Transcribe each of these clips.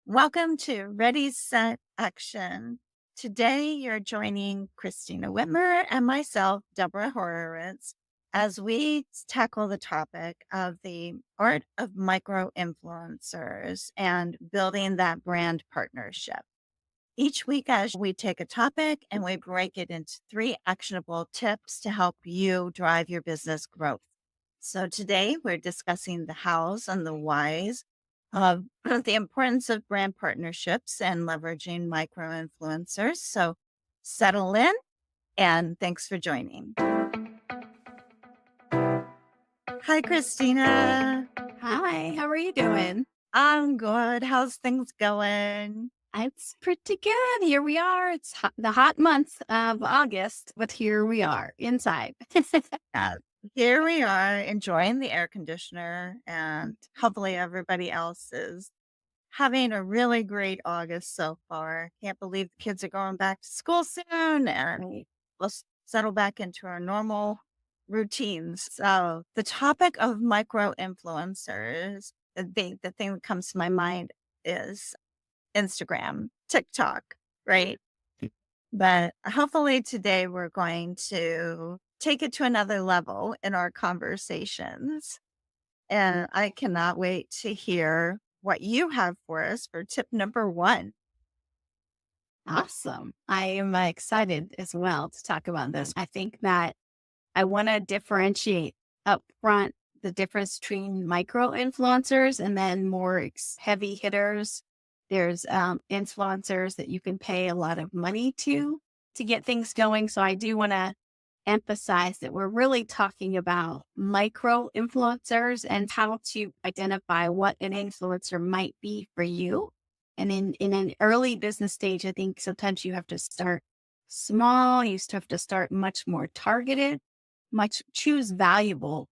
Welcome to Ready, Set, Action. Today, you're joining Christina Whitmer and myself, Deborah Horowitz, as we tackle the topic of the art of micro influencers and building that brand partnership. Each week, as we take a topic and we break it into 3 actionable tips to help you drive your business growth. So today we're discussing the hows and the whys of the importance of brand partnerships and leveraging micro influencers. So settle in and thanks for joining. Hi, Christina. Hi, how are you doing? I'm good. How's things going? It's pretty good. Here we are. It's the hot month of August, but here we are inside. Yeah, here we are enjoying the air conditioner, and hopefully everybody else is having a really great August so far. Can't believe the kids are going back to school soon, and Right. let's settle back into our normal routines. So, the topic of micro influencers, the thing that comes to my mind is Instagram, TikTok, right? But hopefully today we're going to take it to another level in our conversations. And I cannot wait to hear what you have for us for tip number 1. Awesome. I am excited as well to talk about this. I think that I want to differentiate up front the difference between micro influencers and then more heavy hitters. There's influencers that you can pay a lot of money to get things going. So I do want to emphasize that we're really talking about micro influencers and how to identify what an influencer might be for you. And in an early business stage, I think sometimes you have to start small. You still have to start much more targeted, much choose valuable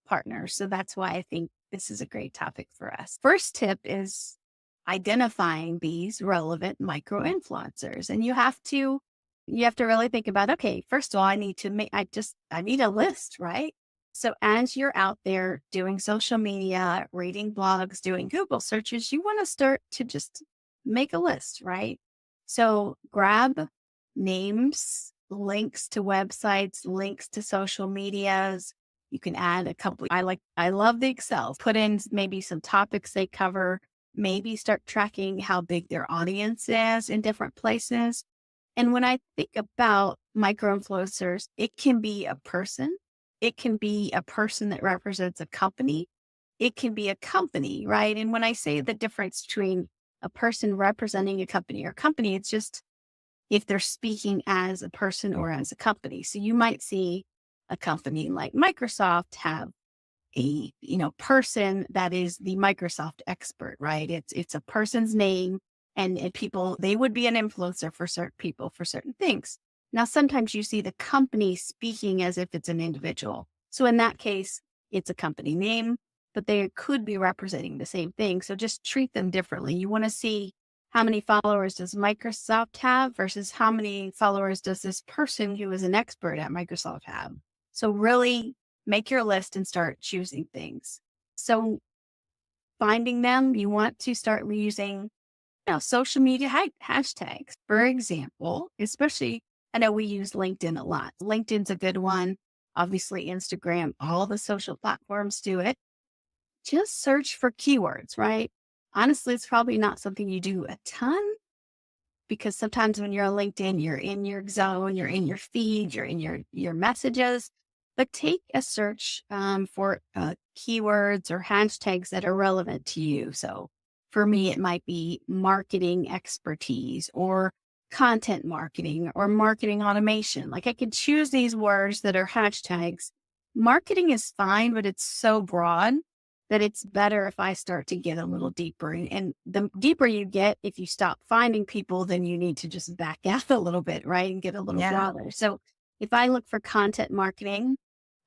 partners. So that's why I think this is a great topic for us. First tip is identifying these relevant micro influencers. And you have to really think about, okay, first of all, I need a list, right? So as you're out there doing social media, reading blogs, doing Google searches, you want to start to just make a list, right? So grab names, links to websites, links to social medias. You can add a couple. I love the Excel. Put in maybe some topics they cover, maybe start tracking how big their audience is in different places. And when I think about micro influencers, it can be a person. It can be a person that represents a company. It can be a company, right? And when I say the difference between a person representing a company, it's just if they're speaking as a person or as a company. So you might see a company like Microsoft have a person that is the Microsoft expert, right? It's a person's name, and people, they would be an influencer for certain people for certain things. Now sometimes you see the company speaking as if it's an individual. So in that case, it's a company name, but they could be representing the same thing. So just treat them differently. You want to see how many followers does Microsoft have versus how many followers does this person who is an expert at Microsoft have. So really make your list and start choosing things. So finding them, you want to start using social media hashtags. For example, especially, I know we use LinkedIn a lot. LinkedIn's a good one. Obviously, Instagram, all the social platforms do it. Just search for keywords, right? Honestly, it's probably not something you do a ton because sometimes when you're on LinkedIn, you're in your zone, you're in your feed, you're in your messages. But take a search for keywords or hashtags that are relevant to you. So for me, it might be marketing expertise or content marketing or marketing automation. Like I could choose these words that are hashtags. Marketing is fine, but it's so broad that it's better if I start to get a little deeper. And the deeper you get, if you stop finding people, then you need to just back out a little bit, right? And get a little Yeah. broader. So if I look for content marketing,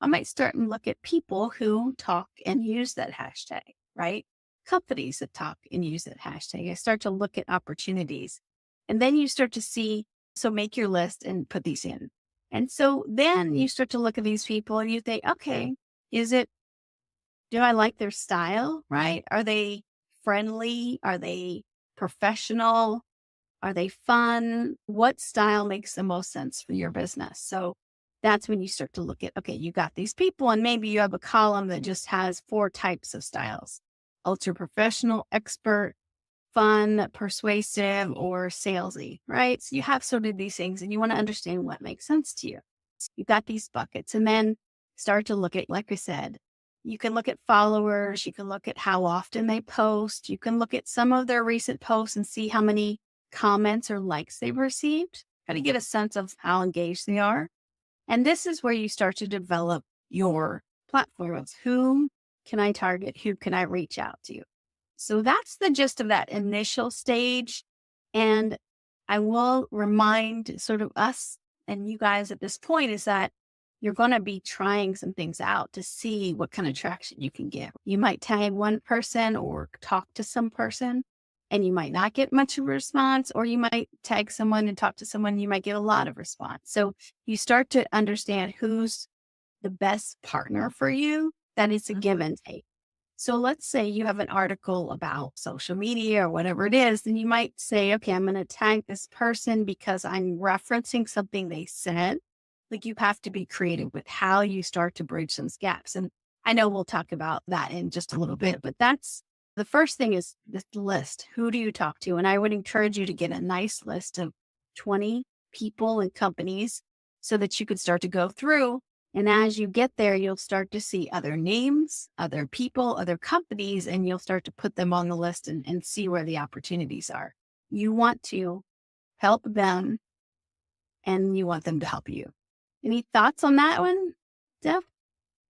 I might start and look at people who talk and use that hashtag, right? Companies that talk and use that hashtag. I start to look at opportunities. And then you start to see, so make your list and put these in. And so then you start to look at these people and you think, okay, do I like their style, right? Are they friendly? Are they professional? Are they fun? What style makes the most sense for your business? So that's when you start to look at, okay, you got these people, and maybe you have a column that just has 4 types of styles: ultra professional, expert, fun, persuasive, or salesy, right? So you have sort of these things and you want to understand what makes sense to you. So you got these buckets, and then start to look at, like I said, you can look at followers, you can look at how often they post, you can look at some of their recent posts and see how many comments or likes they've received, kind of get a sense of how engaged they are. And this is where you start to develop your platform of whom can I target? Who can I reach out to? So that's the gist of that initial stage. And I will remind sort of us and you guys at this point is that you're going to be trying some things out to see what kind of traction you can get. You might tag one person or talk to some person and you might not get much of a response, or you might tag someone and talk to someone, you might get a lot of response. So you start to understand who's the best partner for you, that it's a give and take. So let's say you have an article about social media or whatever it is, then you might say, okay, I'm going to tag this person because I'm referencing something they said. Like, you have to be creative with how you start to bridge some gaps. And I know we'll talk about that in just a little bit, but that's the first thing is this list. Who do you talk to? And I would encourage you to get a nice list of 20 people and companies so that you could start to go through. And as you get there, you'll start to see other names, other people, other companies, and you'll start to put them on the list and see where the opportunities are. You want to help them and you want them to help you. Any thoughts on that one, Deb?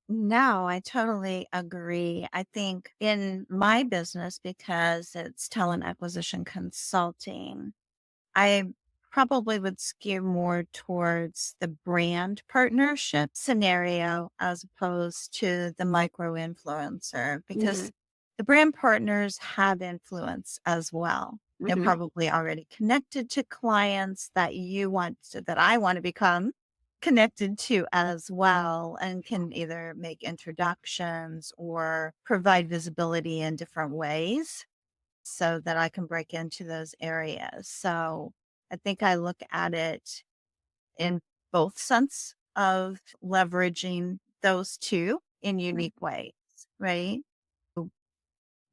No, I totally agree. I think in my business, because it's talent acquisition consulting, I probably would skew more towards the brand partnership scenario as opposed to the micro influencer, Mm-hmm. because the brand partners have influence as well. They're Mm-hmm. probably already connected to clients that I want to become connected to as well, and can either make introductions or provide visibility in different ways so that I can break into those areas. So I think I look at it in both sense of leveraging those two in unique ways, right?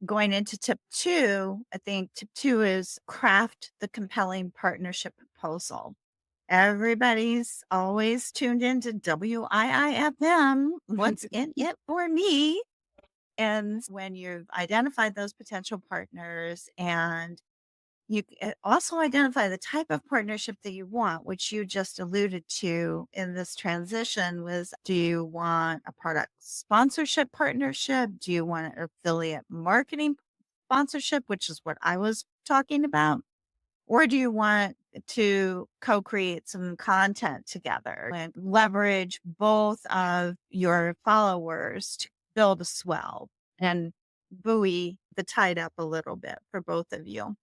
Going into tip 2, I think tip 2 is craft the compelling partnership proposal. Everybody's always tuned into WIIFM. What's in it for me? And when you've identified those potential partners, and you also identify the type of partnership that you want, which you just alluded to in this transition, was, do you want a product sponsorship partnership? Do you want an affiliate marketing sponsorship, which is what I was talking about? Or do you want to co-create some content together and leverage both of your followers to build a swell and buoy the tide up a little bit for both of you?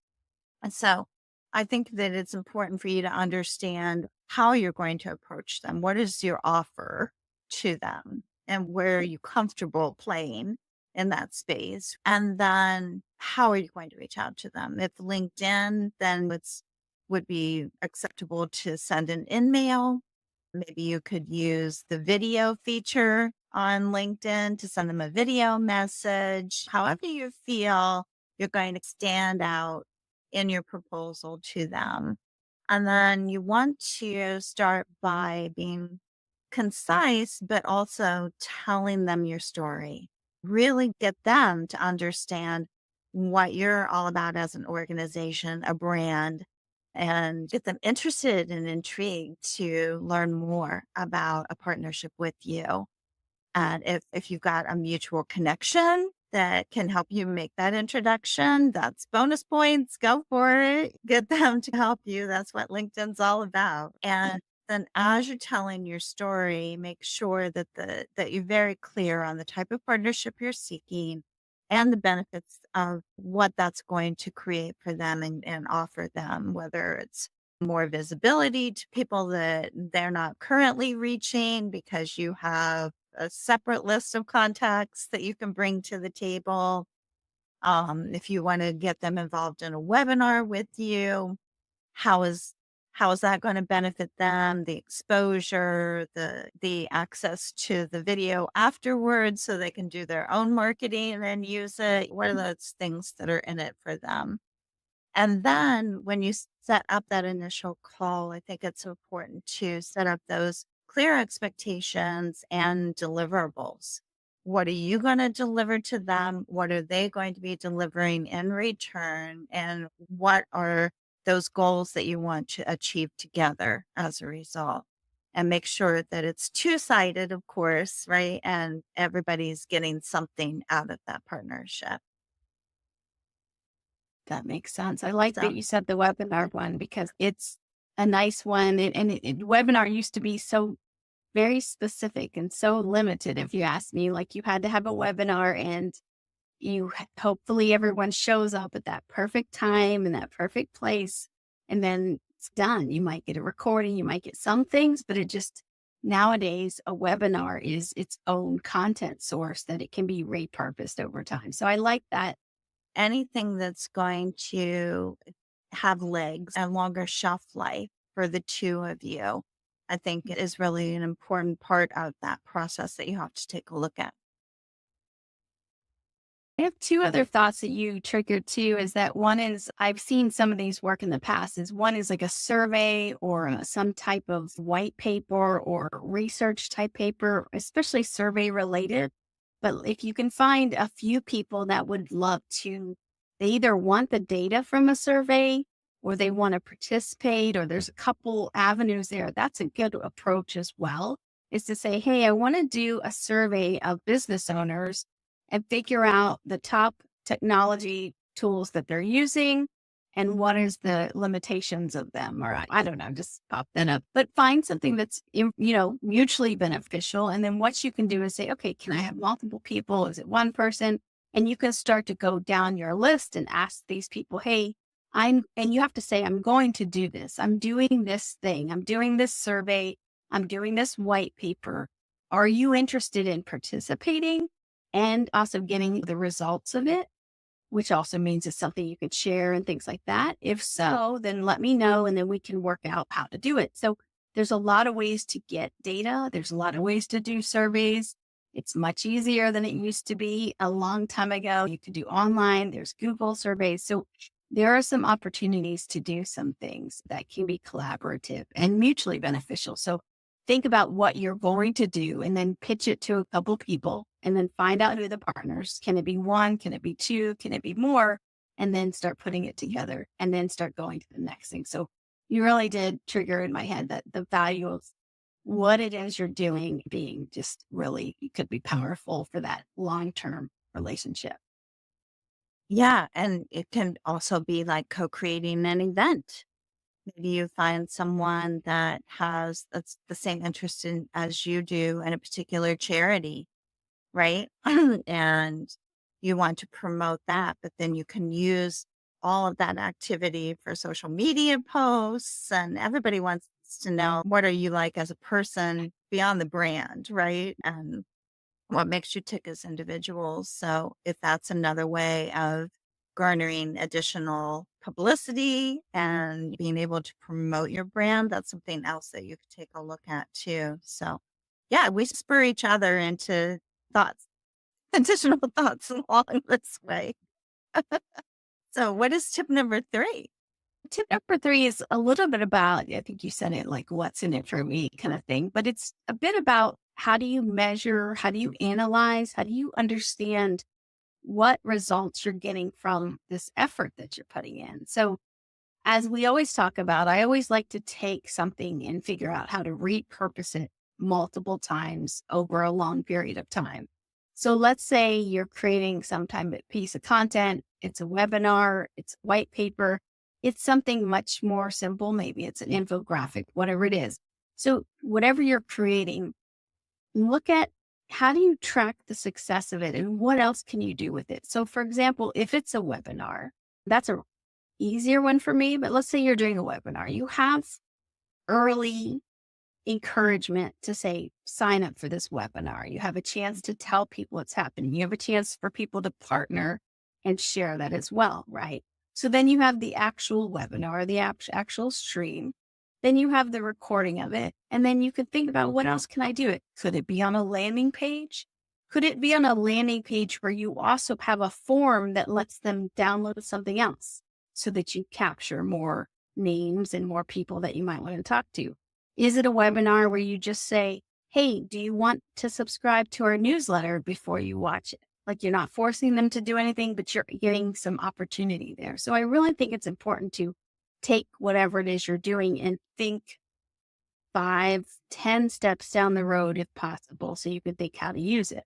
And so I think that it's important for you to understand how you're going to approach them. What is your offer to them? And where are you comfortable playing in that space? And then how are you going to reach out to them? If LinkedIn, then would be acceptable to send an in-mail. Maybe you could use the video feature on LinkedIn to send them a video message. However you feel you're going to stand out in your proposal to them. And then you want to start by being concise, but also telling them your story. Really get them to understand what you're all about as an organization, a brand, and get them interested and intrigued to learn more about a partnership with you. And if you've got a mutual connection that can help you make that introduction, that's bonus points. Go for it. Get them to help you. That's what LinkedIn's all about. And then as you're telling your story, make sure that that you're very clear on the type of partnership you're seeking and the benefits of what that's going to create for them and offer them, whether it's more visibility to people that they're not currently reaching because you have a separate list of contacts that you can bring to the table, If you want to get them involved in a webinar with you, how is that going to benefit them? The exposure, the access to the video afterwards so they can do their own marketing and use it. What are those things that are in it for them? And then when you set up that initial call, I think it's important to set up those clear expectations and deliverables. What are you going to deliver to them? What are they going to be delivering in return? And what are those goals that you want to achieve together as a result? And make sure that it's two-sided, of course, right? And everybody's getting something out of that partnership. That makes sense. I like So that you said the webinar one because it's a nice one. Webinar used to be so very specific and so limited. If you ask me, like you had to have a webinar and hopefully everyone shows up at that perfect time and that perfect place. And then it's done. You might get a recording, you might get some things, but nowadays a webinar is its own content source that it can be repurposed over time. So I like that. anything that's going to have legs and longer shelf life for the two of you, I think it is really an important part of that process that you have to take a look at. I have two other thoughts that you triggered too. Is that one is I've seen some of these work in the past. Is one is like a survey or some type of white paper or research type paper, especially survey related. But if you can find a few people that would love to, they either want the data from a survey or they want to participate, or there's a couple avenues there. That's a good approach as well, is to say, hey, I want to do a survey of business owners and figure out the top technology tools that they're using and what is the limitations of them. Or I don't know, just pop that up, but find something that's, mutually beneficial. And then what you can do is say, okay, can I have multiple people? Is it one person? And you can start to go down your list and ask these people, hey, and you have to say, I'm going to do this. I'm doing this thing. I'm doing this survey. I'm doing this white paper. Are you interested in participating and also getting the results of it? Which also means it's something you could share and things like that. If so, then let me know and then we can work out how to do it. So there's a lot of ways to get data. There's a lot of ways to do surveys. It's much easier than it used to be a long time ago. You can do online. There's Google surveys. So there are some opportunities to do some things that can be collaborative and mutually beneficial. So think about what you're going to do and then pitch it to a couple people and then find out who the partners. Can it be one? Can it be two? Can it be more? And then start putting it together and then start going to the next thing. So you really did trigger in my head that the value of what it is you're doing being just really could be powerful for that long-term relationship. Yeah. And it can also be like co-creating an event. Maybe you find someone that's the same interest in as you do in a particular charity, right? And you want to promote that, but then you can use all of that activity for social media posts, and everybody wants to know what are you like as a person beyond the brand, right? And what makes you tick as individuals. So if that's another way of garnering additional publicity and being able to promote your brand, that's something else that you could take a look at too. So yeah, we spur each other into thoughts, additional thoughts along this way. So what is tip number 3? Tip number 3 is a little bit about, I think you said it like, what's in it for me kind of thing, but it's a bit about how do you measure, how do you analyze, how do you understand what results you're getting from this effort that you're putting in. So as we always talk about, I always like to take something and figure out how to repurpose it multiple times over a long period of time. So let's say you're creating some type of piece of content. It's a webinar, it's white paper, it's something much more simple. Maybe it's an infographic, whatever it is. So whatever you're creating, look at how do you track the success of it and what else can you do with it? So for example, if it's a webinar, that's a easier one for me, but let's say you're doing a webinar, you have early encouragement to say, sign up for this webinar. You have a chance to tell people what's happening. You have a chance for people to partner and share that as well, right? So then you have the actual webinar, the actual stream. Then you have the recording of it. And then you can think about, what else can I do? Could it be on a landing page? Could it be on a landing page where you also have a form that lets them download something else so that you capture more names and more people that you might want to talk to? Is it a webinar where you just say, hey, do you want to subscribe to our newsletter before you watch it? Like, you're not forcing them to do anything, but you're getting some opportunity there. So I really think it's important to take whatever it is you're doing and think 5, 10 steps down the road if possible, so you can think how to use it.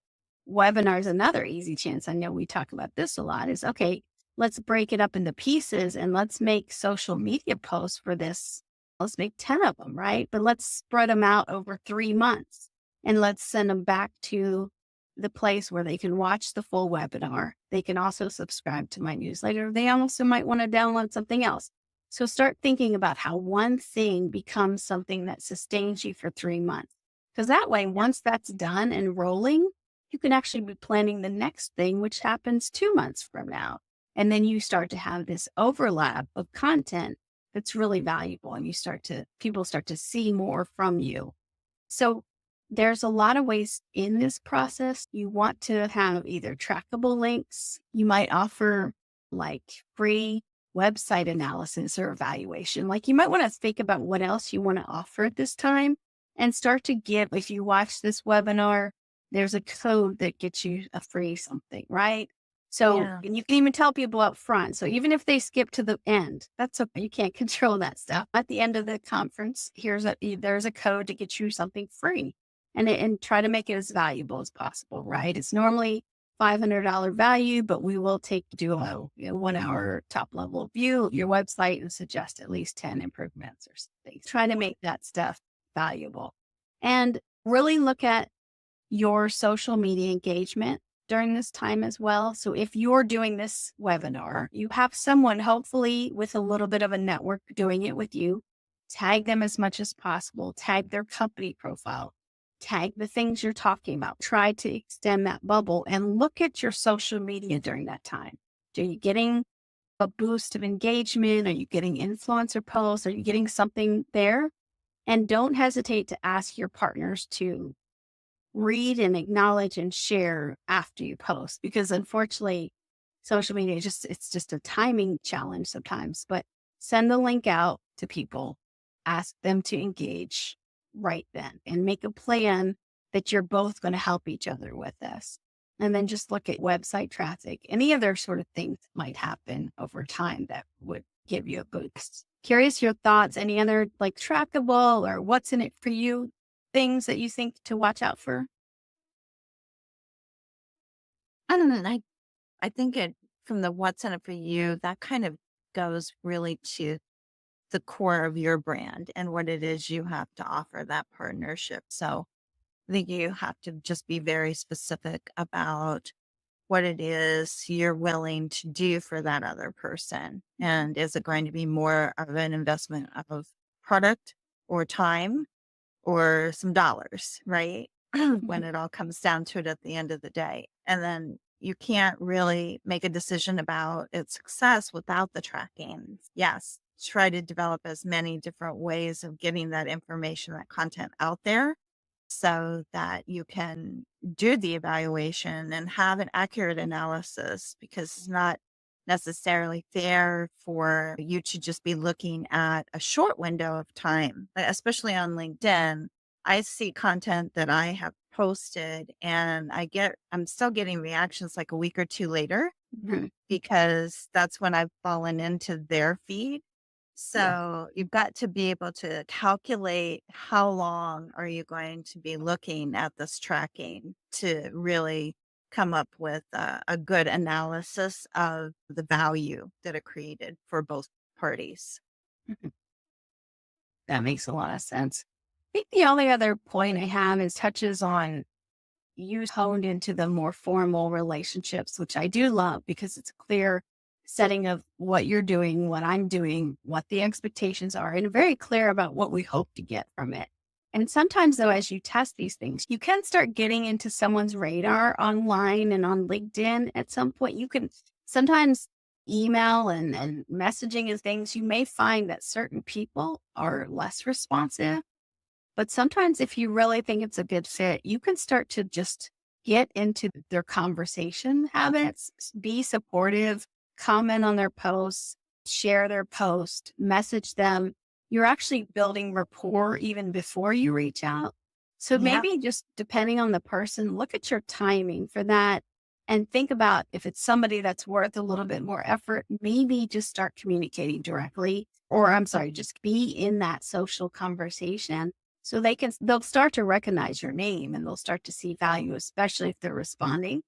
Webinar is another easy chance. I know we talk about this a lot, is okay, let's break it up into pieces and let's make social media posts for this. Let's make 10 of them, right? But let's spread them out over 3 months and let's send them back to the place where they can watch the full webinar. They can also subscribe to my newsletter. They also might want to download something else. So start thinking about how one thing becomes something that sustains you for 3 months. Because that way, once that's done and rolling, you can actually be planning the next thing, which happens 2 months from now. And then you start to have this overlap of content that's really valuable. And people start to see more from you. So there's a lot of ways in this process. You want to have either trackable links. You might offer like free website analysis or evaluation. Like, you might want to think about what else you want to offer at this time and start to give. If you watch this webinar, there's a code that gets you a free something, right? So, and you can even tell people up front. So even if they skip to the end, that's okay. You can't control that stuff. At the end of the conference, there's a code to get you something free, and try to make it as valuable as possible, right? It's normally $500 value, but we will do a 1 hour top level view of your website and suggest at least 10 improvements or something. Try to make that stuff valuable, and really look at your social media engagement during this time as well. So if you're doing this webinar, you have someone hopefully with a little bit of a network doing it with you. Tag them as much as possible. Tag their company profile. Tag the things you're talking about. Try to extend that bubble and look at your social media during that time. Are you getting a boost of engagement? Are you getting influencer posts? Are you getting something there? And don't hesitate to ask your partners to read and acknowledge and share after you post, because unfortunately, social media it's just a timing challenge sometimes. But send the link out to people, ask them to engage right then, and make a plan that you're both going to help each other with this. And then just look at website traffic, any other sort of things that might happen over time that would give you a boost. Curious your thoughts, any other like trackable or what's in it for you things that you think to watch out for? I don't know. I think from the what's in it for you, that kind of goes really to the core of your brand and what it is you have to offer that partnership. So I think you have to just be very specific about what it is you're willing to do for that other person. And is it going to be more of an investment of product or time or some dollars, right? When it all comes down to it at the end of the day. And then you can't really make a decision about its success without the tracking. Yes, try to develop as many different ways of getting that information, that content out there so that you can do the evaluation and have an accurate analysis, because it's not necessarily fair for you to just be looking at a short window of time, especially on LinkedIn. I see content that I have posted and I'm still getting reactions like a week or two later, because that's when I've fallen into their feed. So you've got to be able to calculate how long are you going to be looking at this tracking to really come up with a good analysis of the value that it created for both parties. That makes a lot of sense. I think the only other point I have is touches on you honed into the more formal relationships, which I do love because it's a clear setting of what you're doing, what I'm doing, what the expectations are, and very clear about what we hope to get from it. And sometimes, though, as you test these things, you can start getting into someone's radar online and on LinkedIn. At some point, you can sometimes email and messaging and things, you may find that certain people are less responsive. But sometimes if you really think it's a good fit, you can start to just get into their conversation habits, be supportive, comment on their posts, share their post, message them. You're actually building rapport even before you reach out. So Yeah. maybe just depending on the person, look at your timing for that and think about if it's somebody that's worth a little bit more effort, maybe just start communicating directly, or I'm sorry, just be in that social conversation so they'll start to recognize your name and they'll start to see value, especially if they're responding.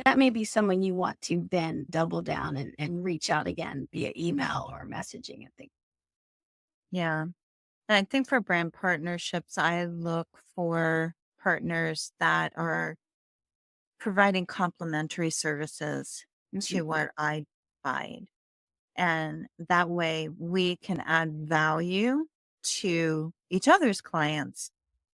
That may be someone you want to then double down and reach out again via email or messaging and things. Yeah. And I think for brand partnerships, I look for partners that are providing complementary services to Mhm. what I provide. And that way we can add value to each other's clients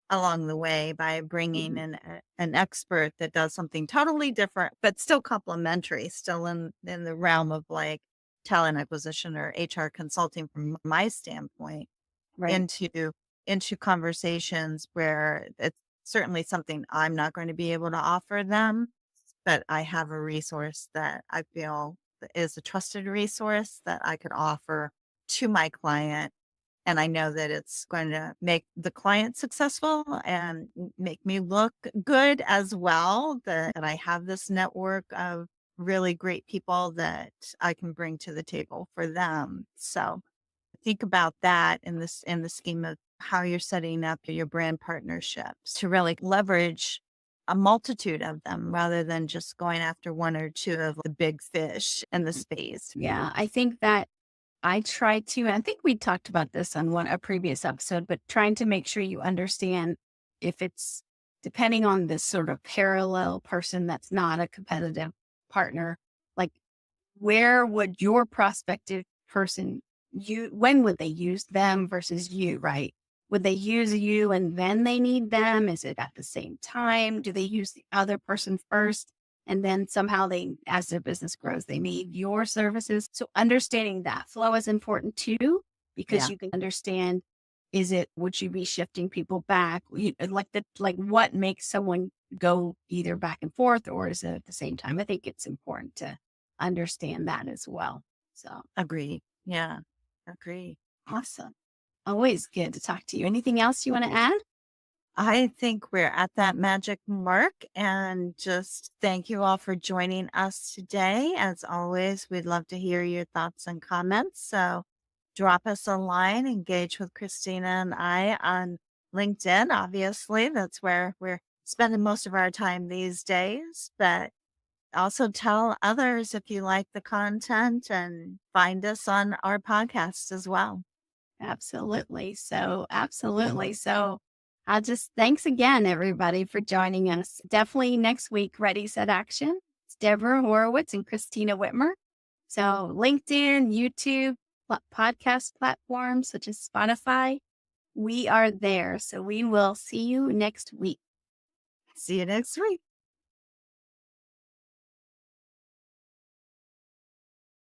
along the way by bringing Mhm. in an expert that does something totally different, but still complementary, still in the realm of like talent acquisition or HR consulting from my standpoint Right. into conversations where it's certainly something I'm not going to be able to offer them, but I have a resource that I feel that is a trusted resource that I could offer to my client. And I know that it's going to make the client successful and make me look good as well. That I have this network of really great people that I can bring to the table for them. So think about that in the scheme of how you're setting up your brand partnerships to really leverage a multitude of them rather than just going after one or two of the big fish in the space. Yeah. I think that I try to, I think we talked about this on a previous episode, but trying to make sure you understand if it's depending on this sort of parallel person that's not a competitive partner, like where would your prospective person when would they use them versus you, right? Would they use you and then they need them? Is it at the same time? Do they use the other person first? And then somehow as their business grows, they need your services. So understanding that flow is important too, because Yeah. you can understand, would you be shifting people back? Like what makes someone go either back and forth or is it at the same time? I think it's important to understand that as well. So Agree. Yeah. Agree. awesome. Always good to talk to you. Anything else you want to add? I think we're at that magic mark and just thank you all for joining us today. As always, we'd love to hear your thoughts and comments. So drop us a line, engage with Christina and I on LinkedIn. Obviously, that's where we're spending most of our time these days, but also tell others if you like the content and find us on our podcast as well. Absolutely. So I just thanks again, everybody, for joining us. Definitely next week, Ready, Set, Action. It's Deborah Horowitz and Christina Whitmer. So LinkedIn, YouTube, podcast platforms such as Spotify, we are there. So we will see you next week. See you next week.